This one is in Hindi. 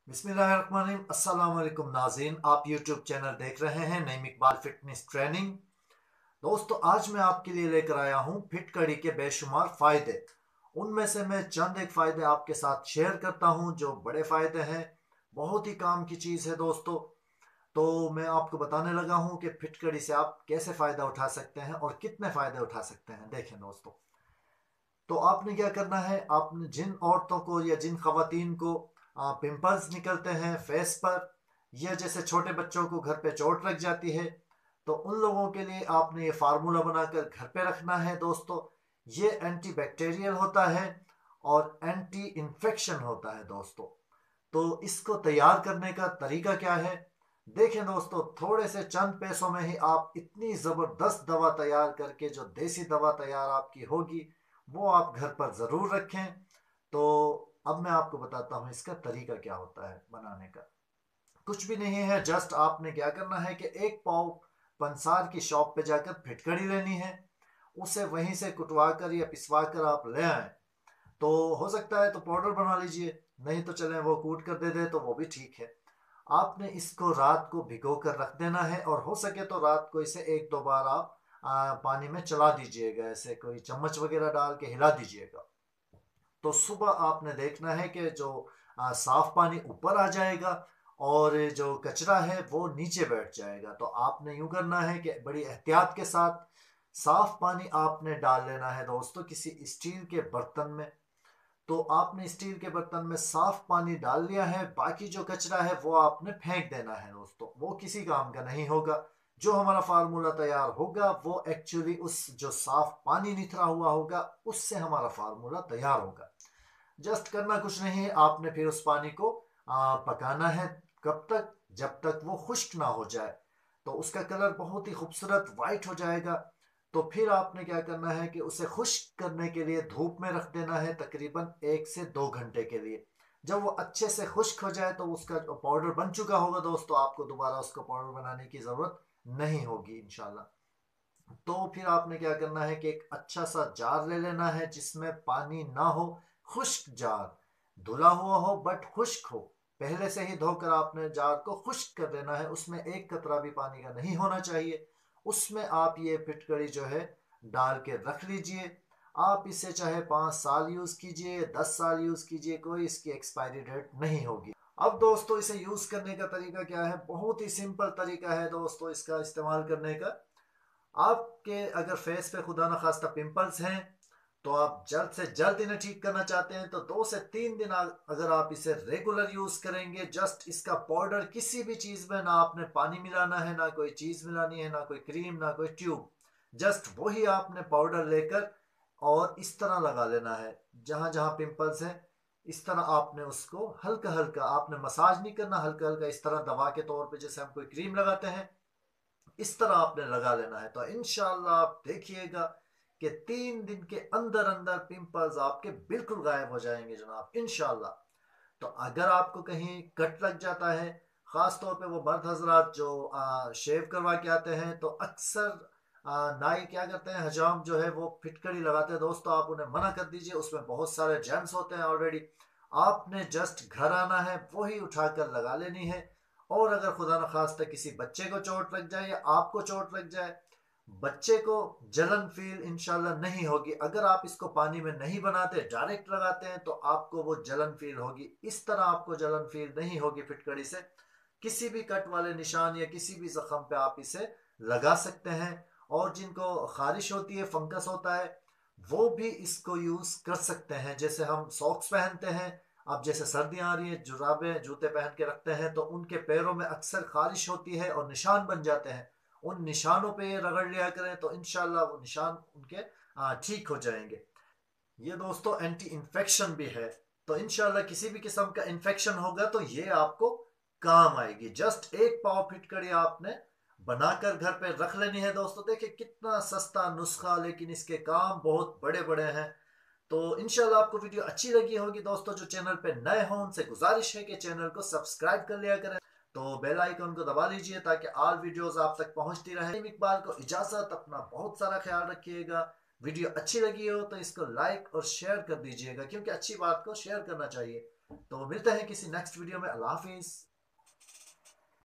बिस्मिल्लाहिर्रहमानिर्रहीम। अस्सलाम वालेकुम नाज़रीन, आप यूट्यूब चैनल देख रहे हैं नईम इकबाल फिटनेस ट्रेनिंग। दोस्तों, आज मैं आपके लिए लेकर आया हूं फिट कड़ी के बेशुमार फ़ायदे। उनमें से मैं चंद एक फ़ायदे आपके साथ शेयर करता हूं जो बड़े फ़ायदे हैं, बहुत ही काम की चीज़ है दोस्तों। तो मैं आपको बताने लगा हूं कि फिट कड़ी से आप कैसे फ़ायदा उठा सकते हैं और कितने फ़ायदे उठा सकते हैं। देखें दोस्तों, तो आपने क्या करना है, आपने जिन औरतों को या जिन खवातीन को पिंपल्स निकलते हैं फेस पर, या जैसे छोटे बच्चों को घर पे चोट लग जाती है, तो उन लोगों के लिए आपने ये फार्मूला बनाकर घर पे रखना है दोस्तों। ये एंटी बैक्टीरियल होता है और एंटी इन्फेक्शन होता है दोस्तों। तो इसको तैयार करने का तरीका क्या है, देखें दोस्तों, थोड़े से चंद पैसों में ही आप इतनी ज़बरदस्त दवा तैयार करके, जो देसी दवा तैयार आपकी होगी, वो आप घर पर ज़रूर रखें। तो अब मैं आपको बताता हूँ इसका तरीका क्या होता है बनाने का। कुछ भी नहीं है, जस्ट आपने क्या करना है कि एक पाव पंसार की शॉप पे जाकर फिटकड़ी लेनी है। उसे वहीं से कुटवा कर या पिसवा कर आप ले आए। तो हो सकता है तो पाउडर बना लीजिए, नहीं तो चले वो कूट कर दे दे तो वो भी ठीक है। आपने इसको रात को भिगो कर रख देना है, और हो सके तो रात को इसे एक दो बार आप पानी में चला दीजिएगा, ऐसे कोई चम्मच वगैरह डाल के हिला दीजिएगा। तो सुबह आपने देखना है कि जो साफ पानी ऊपर आ जाएगा और जो कचरा है वो नीचे बैठ जाएगा। तो आपने यूं करना है कि बड़ी एहतियात के साथ साफ पानी आपने डाल लेना है दोस्तों, किसी स्टील के बर्तन में। तो आपने स्टील के बर्तन में साफ पानी डाल लिया है, बाकी जो कचरा है वो आपने फेंक देना है दोस्तों, वो किसी काम का नहीं होगा। जो हमारा फार्मूला तैयार होगा वो एक्चुअली उस जो साफ पानी निथरा हुआ होगा उससे हमारा फार्मूला तैयार होगा। जस्ट करना कुछ नहीं है, आपने फिर उस पानी को पकाना है। कब तक? जब तक वो खुश्क ना हो जाए। तो उसका कलर बहुत ही खूबसूरत वाइट हो जाएगा। तो फिर आपने क्या करना है कि उसे खुश्क करने के लिए धूप में रख देना है, तकरीबन 1 से 2 घंटे के लिए। जब वो अच्छे से खुश्क हो जाए तो उसका जो पाउडर बन चुका होगा दोस्तों, आपको दोबारा उसका पाउडर बनाने की ज़रूरत नहीं होगी इंशाल्लाह। तो फिर आपने क्या करना है कि एक अच्छा सा जार ले लेना है जिसमें पानी ना हो, खुश्क जार, धुला हुआ हो बट खुश्क हो। पहले से ही धोकर आपने जार को खुश्क कर देना है, उसमें एक कतरा भी पानी का नहीं होना चाहिए। उसमें आप ये फिटकड़ी जो है डाल के रख लीजिए। आप इसे चाहे 5 साल यूज़ कीजिए, 10 साल यूज़ कीजिए, कोई इसकी एक्सपायरी डेट नहीं होगी। अब दोस्तों, इसे यूज़ करने का तरीका क्या है, बहुत ही सिंपल तरीका है दोस्तों इसका इस्तेमाल करने का। आपके अगर फेस पे खुदा न खास्ता पिंपल्स हैं, तो आप जल्द से जल्द इन्हें ठीक करना चाहते हैं, तो 2 से 3 दिन अगर आप इसे रेगुलर यूज करेंगे, जस्ट इसका पाउडर किसी भी चीज में, ना आपने पानी मिलाना है, ना कोई चीज मिलानी है, ना कोई क्रीम, ना कोई ट्यूब, जस्ट वही आपने पाउडर लेकर और इस तरह लगा लेना है जहां जहां पिंपल्स है। इस तरह आपने उसको हल्का हल्का, आपने मसाज नहीं करना, हल्का हल्का इस तरह दबा के तौर पे, जैसे हम कोई क्रीम लगाते हैं, इस तरह आपने लगा लेना है। तो इंशाल्लाह आप देखिएगा कि 3 दिन के अंदर अंदर पिंपल्स आपके बिल्कुल गायब हो जाएंगे जनाब, इंशाल्लाह। तो अगर आपको कहीं कट लग जाता है, खास तौर पे वो मर्द हजरात जो शेव करवा के आते हैं, तो अक्सर नाई क्या करते हैं, हजाम जो है वो फिटकड़ी लगाते हैं दोस्तों। आप उन्हें मना कर दीजिए, उसमें बहुत सारे जर्म्स होते हैं ऑलरेडी। आपने जस्ट घर आना है, वही उठाकर लगा लेनी है। और अगर खुदा न खास्ता किसी बच्चे को चोट लग जाए या आपको चोट लग जाए, बच्चे को जलन फील इंशाल्लाह नहीं होगी। अगर आप इसको पानी में नहीं बनाते, डायरेक्ट लगाते हैं, तो आपको वो जलन फील होगी। इस तरह आपको जलन फील नहीं होगी फिटकड़ी से। किसी भी कट वाले निशान या किसी भी जख्म पे आप इसे लगा सकते हैं। और जिनको खारिश होती है, फंगस होता है, वो भी इसको यूज कर सकते हैं। जैसे हम सॉक्स पहनते हैं, अब जैसे सर्दियां आ रही है, जुराबे जूते पहन के रखते हैं, तो उनके पैरों में अक्सर खारिश होती है और निशान बन जाते हैं। उन निशानों पे ये रगड़ लिया करें, तो इंशाल्लाह वो निशान उनके ठीक हो जाएंगे। ये दोस्तों एंटी इन्फेक्शन भी है। तो इंशाल्लाह किसी भी किस्म का इन्फेक्शन होगा तो ये आपको काम आएगी। जस्ट एक पाव फिटकड़ी आपने बनाकर घर पे रख लेनी है दोस्तों। देखिए कितना सस्ता नुस्खा, लेकिन इसके काम बहुत बड़े बड़े हैं। तो इंशाल्लाह आपको वीडियो अच्छी लगी होगी दोस्तों। जो चैनल पे नए हों उनसे गुजारिश है कि चैनल को सब्सक्राइब कर लिया करें। तो बेल आइकन को दबा लीजिए ताकि ऑल वीडियोस आप तक पहुंचती रहे। इकबाल को इजाजत, अपना बहुत सारा ख्याल रखिएगा। वीडियो अच्छी लगी हो तो इसको लाइक और शेयर कर दीजिएगा, क्योंकि अच्छी बात को शेयर करना चाहिए। तो मिलते हैं किसी नेक्स्ट वीडियो में। अल्लाह हाफिज।